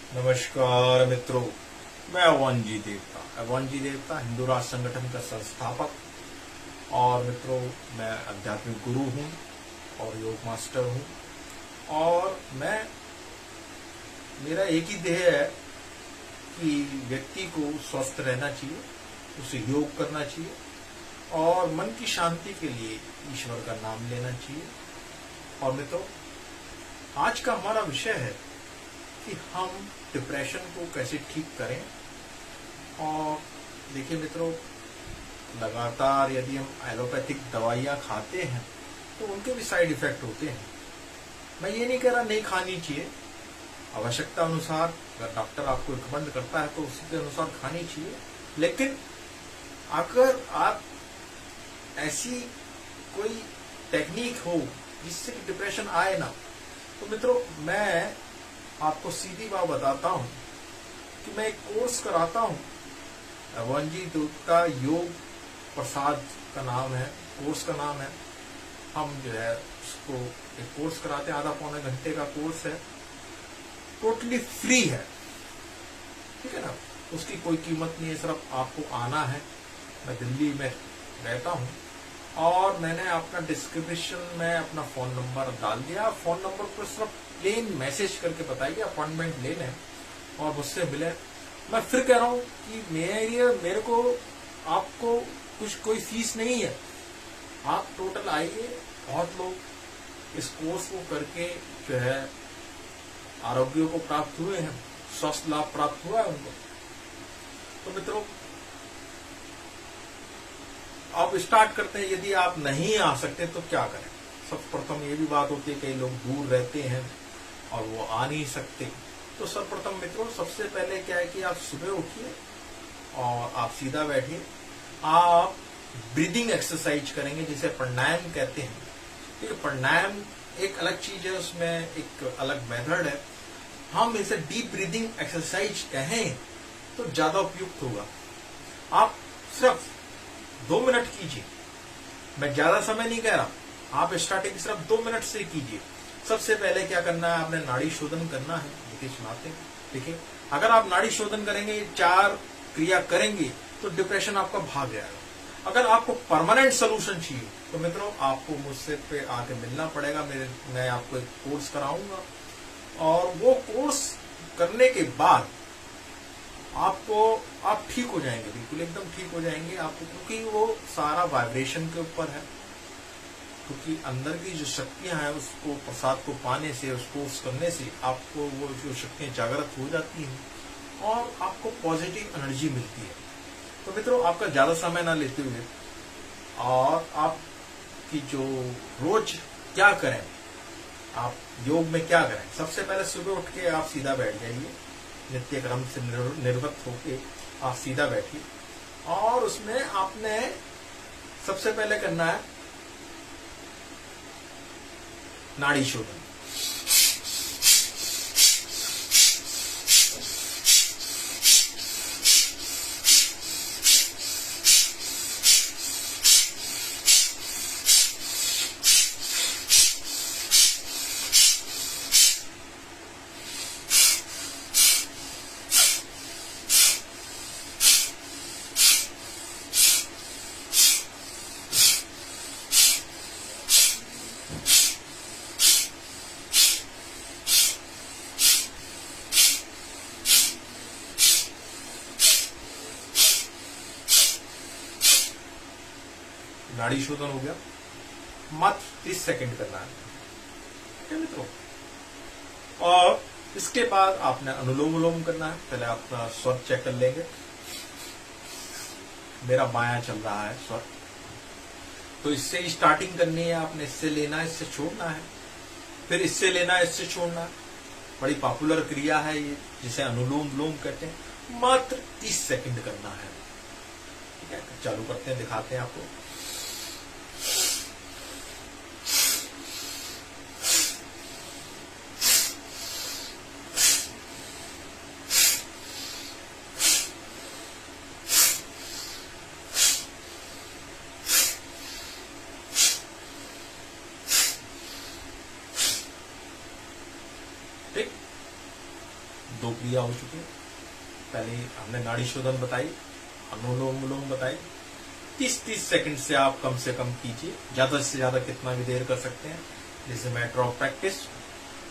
नमस्कार मित्रों, मैं अवनजी देवता हिंदू राष्ट्र संगठन का संस्थापक और मित्रों मैं आध्यात्मिक गुरु हूँ और योग मास्टर हूँ। और मेरा एक ही ध्येय है कि व्यक्ति को स्वस्थ रहना चाहिए, उसे योग करना चाहिए और मन की शांति के लिए ईश्वर का नाम लेना चाहिए। और मित्रों, आज का हमारा विषय है कि हम डिप्रेशन को कैसे ठीक करें। और देखिए मित्रों, लगातार यदि हम एलोपैथिक दवाइयाँ खाते हैं तो उनके भी साइड इफेक्ट होते हैं। मैं ये नहीं कह रहा नहीं खानी चाहिए, आवश्यकता अनुसार अगर डॉक्टर आपको रिकमेंड करता है तो उसके अनुसार खानी चाहिए। लेकिन अगर आप ऐसी कोई टेक्निक हो जिससे कि डिप्रेशन आए ना, तो मित्रों मैं आपको सीधी बात बताता हूं कि मैं एक कोर्स कराता हूं। अवनजी देवता योग प्रसाद का नाम है, कोर्स का नाम है। हम जो है उसको एक कोर्स कराते हैं, आधा पौने घंटे का कोर्स है, टोटली फ्री है, ठीक है ना। उसकी कोई कीमत नहीं है, सिर्फ आपको आना है। मैं दिल्ली में रहता हूं और मैंने अपना डिस्क्रिप्शन में अपना फोन नंबर डाल दिया। फोन नंबर पर सिर्फ प्लेन मैसेज करके बताइए, अपॉइंटमेंट ले लें और मुझसे मिले। मैं फिर कह रहा हूं कि मेरे को आपको कोई फीस नहीं है। आप टोटल आइए, बहुत लोग इस कोर्स को करके जो है आरोग्य को प्राप्त हुए हैं, स्वास्थ्य लाभ प्राप्त हुआ है उनको। तो मित्रों अब स्टार्ट करते हैं। यदि आप नहीं आ सकते तो क्या करें। सर्वप्रथम ये भी बात होती है, कई लोग दूर रहते हैं और वो आ नहीं सकते। तो सर्वप्रथम मित्रों सबसे पहले क्या है कि आप सुबह उठिए और आप सीधा बैठिए। आप ब्रीदिंग एक्सरसाइज करेंगे जिसे प्राणायाम कहते हैं। ठीक है, प्राणायाम एक अलग चीज है, उसमें एक अलग मेथड है। हम इसे डीप ब्रीदिंग एक्सरसाइज कहें तो ज्यादा उपयुक्त होगा। आप सिर्फ 2 मिनट कीजिए, मैं ज्यादा समय नहीं कह रहा। आप स्टार्टिंग सिर्फ 2 मिनट से कीजिए। सबसे पहले क्या करना है, आपने नाड़ी शोधन करना है। देखिए सुनाते हैं, देखिए अगर आप नाड़ी शोधन करेंगे, 4 क्रिया करेंगे तो डिप्रेशन आपका भाग जाएगा। अगर आपको परमानेंट सोल्यूशन चाहिए तो मित्रों आपको मुझसे पे आके मिलना पड़ेगा। मैं आपको एक कोर्स कराऊंगा और वो कोर्स करने के बाद आप ठीक हो जाएंगे, बिल्कुल एकदम ठीक हो जाएंगे आपको, क्योंकि वो सारा वाइब्रेशन के ऊपर है। क्योंकि अंदर की जो शक्तियां हैं उसको प्रसाद को पाने से, उसको करने से आपको वो जो शक्तियां जागृत हो जाती हैं और आपको पॉजिटिव एनर्जी मिलती है। तो मित्रों आपका ज्यादा समय ना लेते हुए और आपकी जो रोज क्या करें, आप योग में क्या करें। सबसे पहले सुबह उठ के आप सीधा बैठ जाइए, नित्य क्रम से निर्वृत्त होके आप सीधा बैठिए और उसमें आपने सबसे पहले करना है नाड़ी शोधन। नाड़ी शोधन हो गया, मात्र 30 सेकंड करना है, ठीक है मित्रों। और इसके बाद आपने अनुलोम विलोम करना है। पहले अपना स्वर चेक कर लेंगे। मेरा बायां चल रहा है स्वर, तो इससे ही स्टार्टिंग करनी है। आपने इससे लेना है, इससे छोड़ना है, फिर इससे लेना है, इससे छोड़ना है। बड़ी पॉपुलर क्रिया है ये, जिसे अनुलोम विलोम कहते हैं। मात्र 30 सेकंड करना है, ठीक है। चालू करते हैं, दिखाते हैं आपको। ठीक, 2 क्रिया हो चुकी है। पहले हमने नाड़ी शोधन बताई, अनुलोम विलोम बताई। 30-30 सेकंड से आप कम से कम कीजिए, ज्यादा से ज्यादा कितना भी देर कर सकते हैं, this is matter of practice.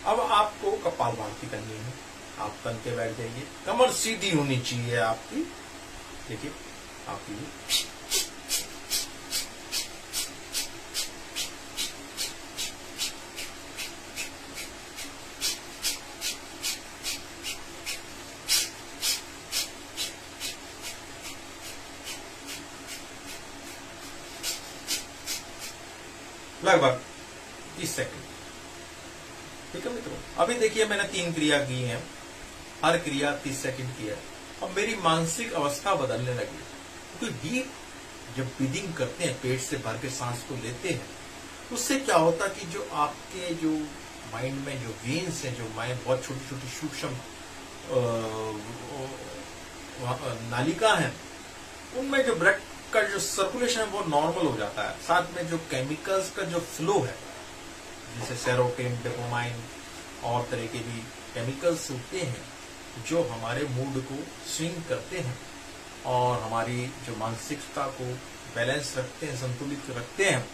अब आपको कपालभाति करनी है। आप तन के बैठ जाइए, कमर सीधी होनी चाहिए आपकी। देखिए आपकी लगभग 30 सेकंड। ठीक है मित्रों, अभी देखिए मैंने 3 क्रिया की है, हर क्रिया 30 सेकंड की है। अब मेरी मानसिक अवस्था बदलने लगी, क्योंकि डीप जब ब्रीदिंग करते हैं, पेट से भर के सांस को लेते हैं, उससे क्या होता कि जो आपके जो माइंड में जो वेन्स हैं, जो माइंड बहुत छोटी छोटी सूक्ष्म नालिका है, उनमें जो ब्लड का जो सर्कुलेशन है वो नॉर्मल हो जाता है। साथ में जो केमिकल्स का जो फ्लो है, जैसे सेरोटोनिन, डोपामाइन और तरह के भी केमिकल्स होते हैं जो हमारे मूड को स्विंग करते हैं और हमारी जो मानसिकता को बैलेंस रखते हैं, संतुलित रखते हैं,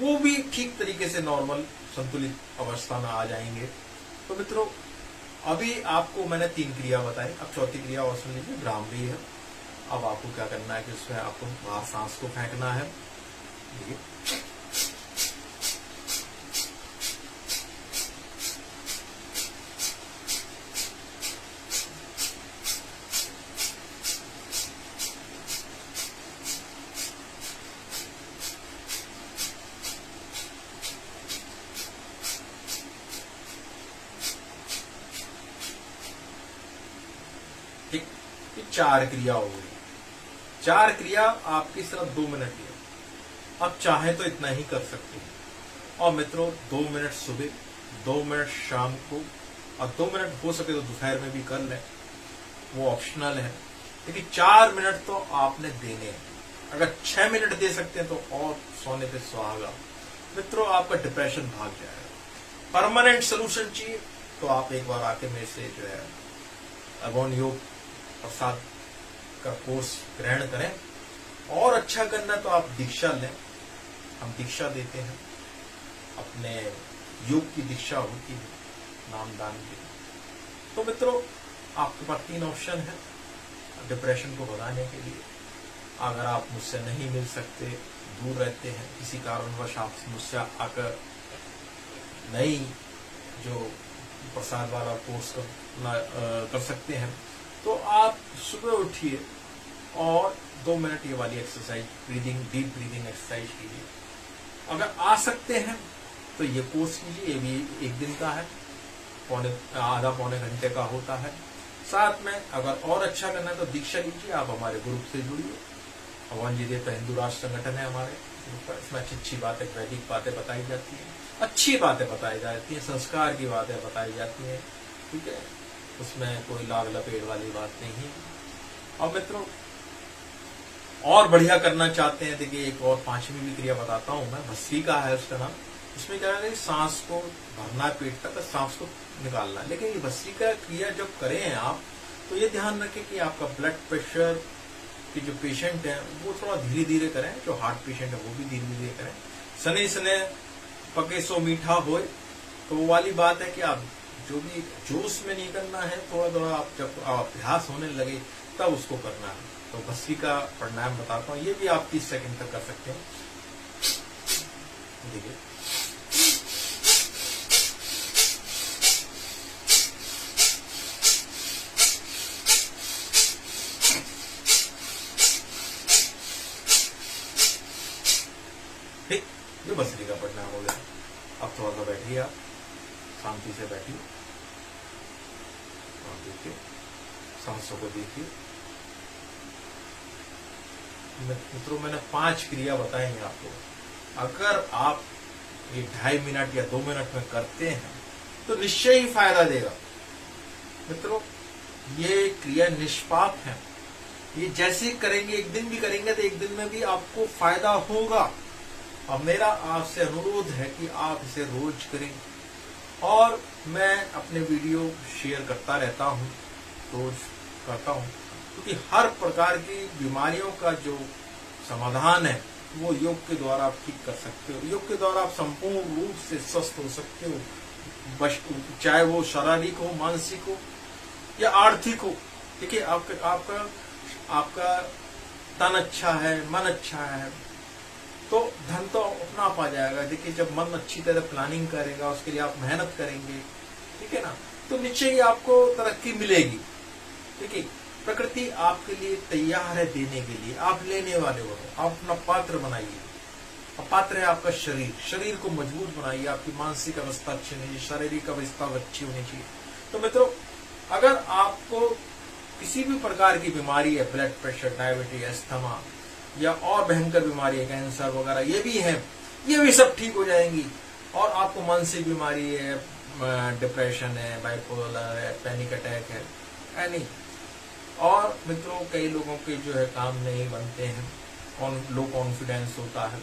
वो भी ठीक तरीके से नॉर्मल संतुलित अवस्था में आ जाएंगे। तो मित्रों, अभी आपको मैंने 3 क्रिया बताई, अब चौथी क्रिया और सुन लीजिए, भ्रामरी है। अब आपको क्या करना है कि उसमें आपको बाहर सांस को फेंकना है। देखिए ठीक, ये 4 क्रिया हो गई। 4 क्रिया आपकी सिर्फ 2 मिनट की है। अब चाहे तो इतना ही कर सकते हैं। और मित्रों, 2 मिनट सुबह, 2 मिनट शाम को, और 2 मिनट हो सके तो दोपहर में भी कर लें, वो ऑप्शनल है। लेकिन 4 मिनट तो आपने देने हैं। अगर 6 मिनट दे सकते हैं तो और सोने पे सुहागा। मित्रों, आपका डिप्रेशन भाग जाएगा। परमानेंट सोल्यूशन चाहिए तो आप एक बार आके मेरे से जो है अगौन योग प्रसाद का कोर्स ग्रहण करें। और अच्छा करना तो आप दीक्षा लें, हम दीक्षा देते हैं, अपने योग की दीक्षा होती है, नामदान की। तो मित्रों, आपके पास 3 ऑप्शन है डिप्रेशन को भगाने के लिए। अगर आप मुझसे नहीं मिल सकते, दूर रहते हैं, किसी कारणवश आप मुझसे आकर नई जो प्रसाद वाला कोर्स कर सकते हैं, तो आप सुबह उठिए और 2 मिनट ये वाली exercise, breathing, deep breathing exercise कीजिए। अगर आ सकते हैं तो ये कोर्स कीजिए, ये भी 1 दिन का है, आधा पौने घंटे का होता है। साथ में अगर और अच्छा करना है तो दीक्षा लीजिए, आप हमारे ग्रुप से जुड़िए। भगवान जी देव हिंदू राष्ट्र संगठन है हमारे, इसमें अच्छी अच्छी बातें, वैदिक बातें बताई जाती हैं, अच्छी बातें बताई जाती हैं, संस्कार की बातें बताई जाती हैं। ठीक है, उसमें कोई लाग लपेट वाली बात नहीं है। और मित्रों, और बढ़िया करना चाहते हैं, देखिए एक और 5वीं भी क्रिया बताता हूं मैं, भस्त्रिका है उसका नाम। इसमें क्या है, सांस को भरना है पेट तक, सांस को निकालना है। लेकिन ये भस्त्रिका क्रिया जब करें आप, तो ये ध्यान रखें कि आपका ब्लड प्रेशर के जो पेशेंट है वो थोड़ा धीरे धीरे करें, जो हार्ट पेशेंट है वो भी धीरे धीरे करें। सने सने पके सो मीठा होए, तो वो वाली बात है कि आप जो भी जोश में नहीं करना है, थोड़ा थोड़ा आप जब अभ्यास होने लगे तब उसको करना है। तो भस्त्रिका प्राणायाम बताता हूँ, ये भी आप 30 सेकंड तक कर सकते हैं। देखिए ठीक, ये भस्त्रिका प्राणायाम हो गया। अब थोड़ा सा बैठिए, आप शांति से बैठिए और देखिए, सांसों को देखिए। मित्रों, मैंने 5 क्रिया बताई हैं आपको। अगर आप ये 2.5 मिनट या 2 मिनट में करते हैं तो निश्चय ही फायदा देगा। मित्रों, ये क्रिया निष्पाप है, ये जैसे करेंगे, एक दिन भी करेंगे तो एक दिन में भी आपको फायदा होगा। और मेरा आपसे अनुरोध है कि आप इसे रोज करें। और मैं अपने वीडियो शेयर करता रहता हूँ, रोज करता हूँ, क्योंकि हर प्रकार की बीमारियों का जो समाधान है वो योग के द्वारा आप ठीक कर सकते हो। योग के द्वारा आप संपूर्ण रूप से स्वस्थ हो सकते हो, चाहे वो शारीरिक हो, मानसिक हो या आर्थिक हो। देखिए आपका तन अच्छा है, मन अच्छा है, तो धन तो अपना आप आ जाएगा। देखिए जब मन अच्छी तरह प्लानिंग करेगा, उसके लिए आप मेहनत करेंगे, ठीक है ना, तो निश्चय ही आपको तरक्की मिलेगी। देखिए प्रकृति आपके लिए तैयार है देने के लिए, आप लेने वाले हो, आप अपना पात्र बनाइए। और पात्र है आपका शरीर, शरीर को मजबूत बनाइए, आपकी मानसिक अवस्था अच्छी होनी चाहिए, शारीरिक अवस्था अच्छी होनी चाहिए। तो मित्रों, अगर आपको किसी भी प्रकार की बीमारी है, ब्लड प्रेशर, डायबिटीज, अस्थमा या और भयंकर बीमारी है, कैंसर वगैरह ये भी है, ये भी सब ठीक हो जाएंगी। और आपको मानसिक बीमारी है, डिप्रेशन है, बाइपोलर है, पैनिक अटैक है नहीं। और मित्रों, कई लोगों के जो है काम नहीं बनते हैं, लो कॉन्फिडेंस होता है,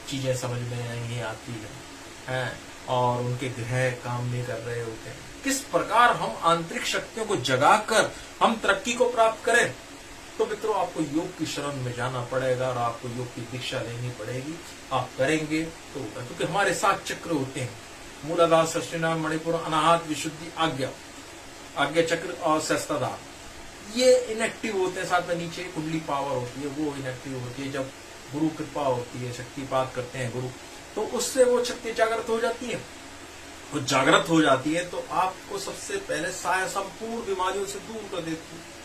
चीजें समझ में नहीं आती है, और उनके ग्रह काम नहीं कर रहे होते हैं। किस प्रकार हम आंतरिक शक्तियों को जगाकर हम तरक्की को प्राप्त करें? तो मित्रों, आपको योग की शरण में जाना पड़ेगा और आपको योग की दीक्षा लेनी पड़ेगी। आप करेंगे तो होगा, क्योंकि हमारे 7 चक्र होते हैं, मूलाधार, षष्ठीनाम, मणिपुर, अनाहत, विशुद्धि, आज्ञा चक्र और सहस्त्राधार। ये इनएक्टिव होते हैं। साथ में नीचे कुंडली पावर होती है, वो इनएक्टिव होती है। जब गुरु कृपा होती है, शक्तिपात करते हैं गुरु, तो उससे वो शक्ति जागृत हो जाती है। वो जागृत हो जाती है तो आपको सबसे पहले संपूर्ण बीमारियों से दूर कर देती है।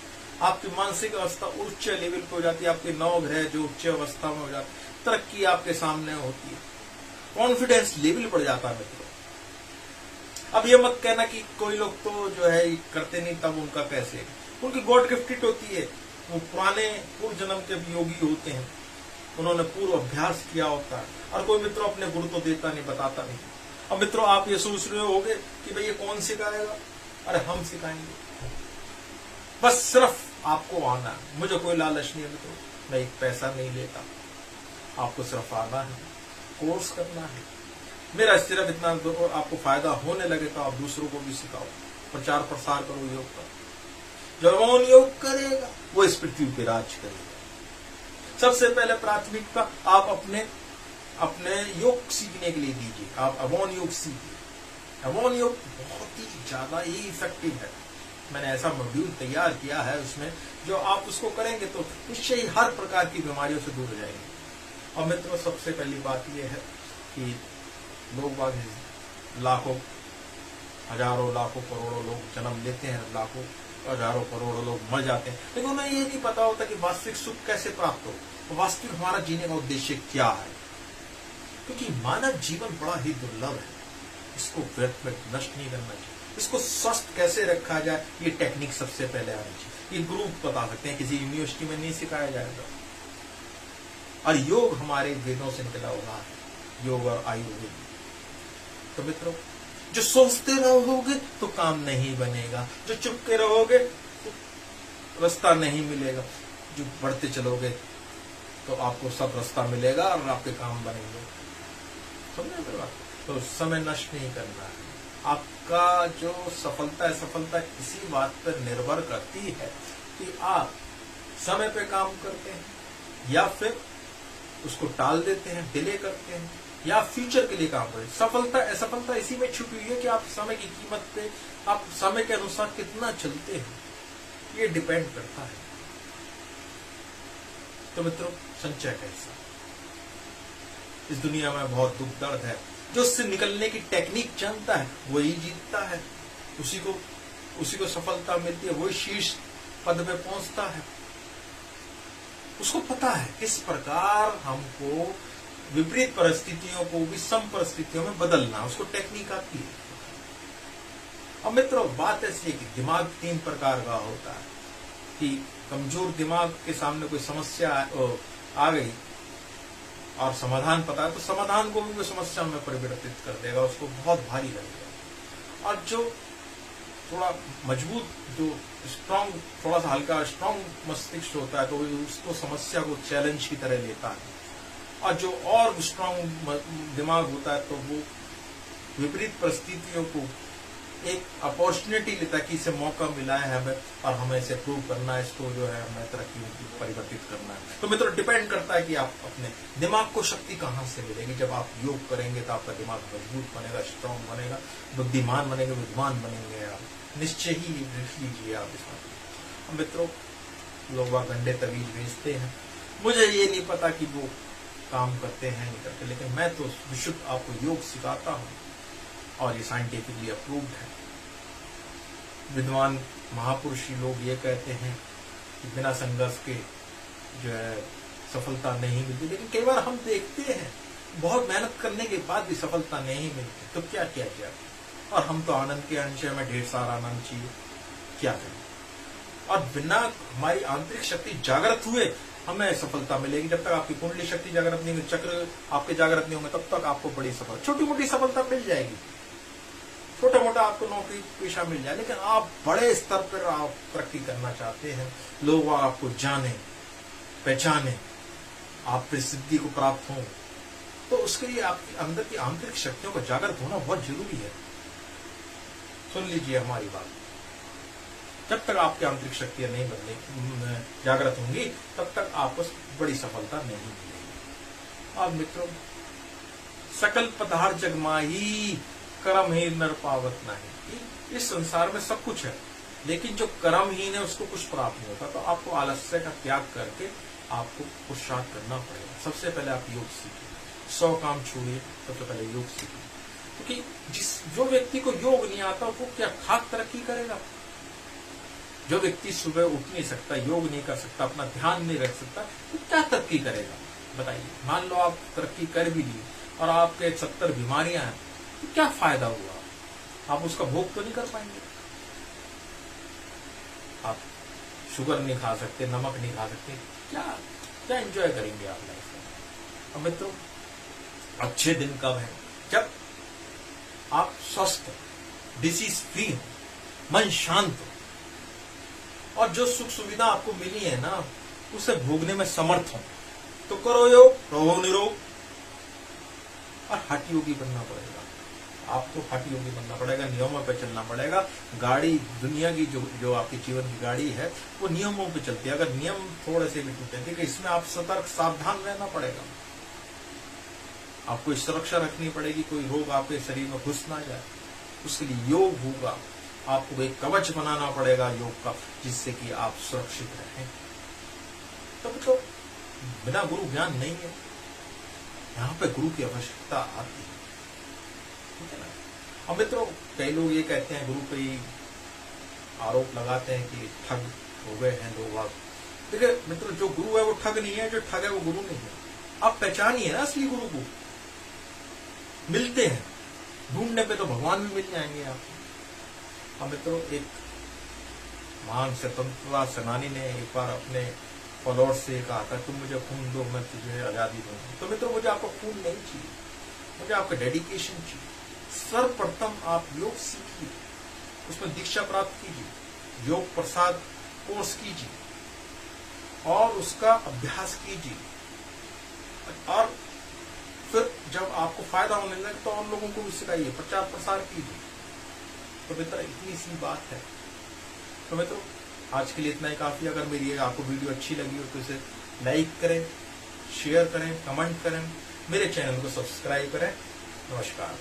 आपकी मानसिक अवस्था उच्च लेवल पे हो जाती है, आपके 9 ग्रह जो उच्च अवस्था में हो जाते हैं, तरक्की आपके सामने होती है, कॉन्फिडेंस लेवल बढ़ जाता है मित्रों। अब ये मत कहना कि कोई लोग तो जो है करते नहीं, तब उनका कैसे, उनकी गॉड गिफ्टेड होती है, वो पुराने पूर्व जन्म के योगी होते हैं, उन्होंने पूर्व अभ्यास किया होता है। और कोई मित्रों अपने गुरु तो देता नहीं, बताता नहीं। अब मित्रों, आप ये सोच रहे होगे कि भाई ये कौन सिखाएगा? अरे हम सिखाएंगे, बस सिर्फ आपको आना है। मुझे कोई लालच नहीं है मित्रों, मैं एक पैसा नहीं लेता, आपको सिर्फ आना है, कोर्स करना है। मेरा सिर्फ इतना, आपको फायदा होने लगे तो आप दूसरों को भी सिखाओ, प्रचार प्रसार करो योग का। जो मौन योग करेगा वो इस पृथ्वी पे राज करेगा। सबसे पहले प्राथमिकता आप अपने योग सीखने के लिए दीजिए। आप अवौन योग सीखिए। अवौन योग बहुत ही ज्यादा ही इफेक्टिव है। मैंने ऐसा मॉड्यूल तैयार किया है, उसमें जो आप उसको करेंगे तो निश्चय ही हर प्रकार की बीमारियों से दूर हो जाएंगे। और मित्रों, सबसे पहली बात यह है कि लोग बाग लाखों, हजारों, लाखों, करोड़ों लोग जन्म लेते हैं, लाखों, हजारों, करोड़ों लोग मर जाते हैं, लेकिन उन्हें ये नहीं पता होता कि वास्तविक सुख कैसे प्राप्त हो, तो वास्तविक हमारा जीने का उद्देश्य क्या है। क्योंकि मानव जीवन बड़ा ही दुर्लभ है, इसको व्यर्थ में नष्ट नहीं करना चाहिए। इसको स्वस्थ कैसे रखा जाए, ये टेक्निक सबसे पहले आनी चाहिए। ये गुरु बता सकते हैं, किसी यूनिवर्सिटी में नहीं सिखाया जाएगा। और योग हमारे वेदों से निकला हुआ है, योग और आयुर्वेद। तो मित्रों, जो सोचते रहोगे तो काम नहीं बनेगा, जो चुपके रहोगे तो रास्ता नहीं मिलेगा, जो बढ़ते चलोगे तो आपको सब रास्ता मिलेगा और आपके काम बनेंगे। समझे मेरी बात? तो समय नष्ट नहीं करना है। आपका जो सफलता है, सफलता इसी बात पर निर्भर करती है कि आप समय पे काम करते हैं या फिर उसको टाल देते हैं, डिले करते हैं, या फ्यूचर के लिए काम करें। सफलता असफलता इसी में छुपी हुई है कि आप समय की कीमत पे, आप समय के अनुसार कितना चलते हैं, ये डिपेंड करता है। तो मित्रों, संचय कैसा? इस दुनिया में बहुत दुख दर्द है। जो उससे निकलने की टेक्निक जानता है वही जीतता है, उसी को सफलता मिलती है, वही शीर्ष पद पे पहुंचता है। उसको पता है किस प्रकार हमको विपरीत परिस्थितियों को विषम परिस्थितियों में बदलना, उसको टेक्निक आती है। अब मित्रों, बात ऐसी है कि दिमाग 3 प्रकार का होता है कि कमजोर दिमाग के सामने कोई समस्या आ गई और समाधान पता है तो समाधान को भी वो समस्या में परिवर्तित कर देगा, उसको बहुत भारी लगेगा। और जो थोड़ा मजबूत, जो स्ट्रांग, थोड़ा सा हल्का स्ट्रांग मस्तिष्क होता है तो उसको समस्या को चैलेंज की तरह लेता है। और जो और स्ट्रांग दिमाग होता है तो वो विपरीत परिस्थितियों को एक अपॉर्चुनिटी लेता है कि इसे मौका मिला है हमें और हमें इसे प्रूव करना है, इसको जो है हमें तरक्की में परिवर्तित करना है। तो मित्रों डिपेंड करता है कि आप अपने दिमाग को शक्ति कहाँ से मिलेगी। जब आप योग करेंगे तो आपका दिमाग मजबूत बनेगा, स्ट्रांग बनेगा, बुद्धिमान बनेंगे, विद्वान बनेंगे। आप निश्चय ही लिख लीजिए आप इसमें। मित्रों लोग वह गंडे तवीज भेजते हैं, मुझे ये नहीं पता कि वो काम करते हैं नहीं करते, लेकिन मैं तो विशुद्ध आपको योग सिखाता हूँ और ये साइंटिफिकली अप्रूव्ड है। विद्वान महापुरुष लोग ये कहते हैं कि बिना संघर्ष के जो है सफलता नहीं मिलती, लेकिन कई बार हम देखते हैं बहुत मेहनत करने के बाद भी सफलता नहीं मिलती, तो क्या किया जाए? और हम तो आनंद के अंश में ढेर सारा आनंद चाहिए, क्या करें? और बिना हमारी आंतरिक शक्ति जागृत हुए हमें सफलता मिलेगी। जब तक आपकी कुंडली शक्ति जागृत नहीं होगी, चक्र आपके जागृत नहीं होंगे, तब तक आपको बड़ी सफलता, छोटी मोटी सफलता मिल जाएगी, छोटा मोटा आपको नौकरी पेशा मिल जाए, लेकिन आप बड़े स्तर पर आप तरक्की करना चाहते हैं, लोग आपको जाने पहचाने, आप प्रसिद्धि को प्राप्त हो, तो उसके लिए आपके अंदर की आंतरिक शक्तियों का जागृत होना बहुत जरूरी है। सुन लीजिए हमारी बात, जब तक आपकी आंतरिक शक्तियां नहीं बदलेंगी, जागृत होंगी, तब तक आपको बड़ी सफलता नहीं मिलेगी। अब मित्रों सकल पदार्थ जगमाही, कर्महीन नर पावत नहीं। इस संसार में सब कुछ है, लेकिन जो कर्महीन है उसको कुछ प्राप्त नहीं होता। तो आपको आलस्य का त्याग करके आपको पुरुषार्थ करना पड़ेगा। सबसे पहले आप योग सीखिए, 100 काम छोड़िए, सबसे पहले योग सीखिए। क्योंकि जो व्यक्ति को योग नहीं आता वो क्या खाक तरक्की करेगा? जो व्यक्ति सुबह उठ नहीं सकता, योग नहीं कर सकता, अपना ध्यान नहीं रख सकता, तो क्या तरक्की करेगा? बताइए। मान लो आप तरक्की कर भी ली और आपके 70 बीमारियां हैं, तो क्या फायदा हुआ? आप उसका भोग तो नहीं कर पाएंगे। आप शुगर नहीं खा सकते, नमक नहीं खा सकते, क्या एंजॉय करेंगे आप लाइफ में? अब मित्रों अच्छे दिन कब है? जब आप स्वस्थ, डिसीज फ्री हो, मन शांत हो और जो सुख सुविधा आपको मिली है ना, उसे भोगने में समर्थ हो। तो करो योग, रहो निरोग और हठ योगी बनना पड़ेगा। आपको हठ योगी बनना पड़ेगा, नियमों पे चलना पड़ेगा। गाड़ी दुनिया की जो आपके जीवन की गाड़ी है वो नियमों पे चलती है। अगर नियम थोड़े से भी टूटे तो इसमें आप सतर्क सावधान रहना पड़ेगा। आपको सुरक्षा रखनी पड़ेगी, कोई रोग आपके शरीर में घुस ना जाए, उसके लिए योग होगा। आपको एक कवच बनाना पड़ेगा योग का, जिससे कि आप सुरक्षित रहें। तो बिना गुरु ज्ञान नहीं है, यहाँ पे गुरु की आवश्यकता आती है, ठीक है ना। अब मित्रों कई लोग ये कहते हैं, गुरु पे ही आरोप लगाते हैं कि ठग हो गए हैं लोग। देखिए मित्रों, जो गुरु है वो ठग नहीं है, जो ठग है वो गुरु नहीं है। आप पहचानिए ना असली गुरु को, मिलते हैं, ढूंढने पे तो भगवान भी मिल जाएंगे आपको। अब मित्रों एक महान स्वतंत्रता सेनानी ने एक बार अपने फॉलोअर्स से कहा था, तुम मुझे खून दो, मैं तुझे आजादी दूंगा। तो मित्रों मुझे आपका खून नहीं चाहिए, मुझे आपका डेडिकेशन चाहिए। सर्वप्रथम आप योग सीखिए, उसमें दीक्षा प्राप्त कीजिए, योग प्रसाद कोर्स कीजिए और उसका अभ्यास कीजिए। और फिर जब आपको फायदा होने लगे तो और लोगों को भी सिखाइए, प्रचार प्रसार कीजिए। तो मित्र इतनी सी बात है। तो मित्रों आज के लिए इतना ही काफी। अगर मेरी आपको वीडियो अच्छी लगी हो तो इसे लाइक करें, शेयर करें, कमेंट करें, मेरे चैनल को सब्सक्राइब करें। नमस्कार।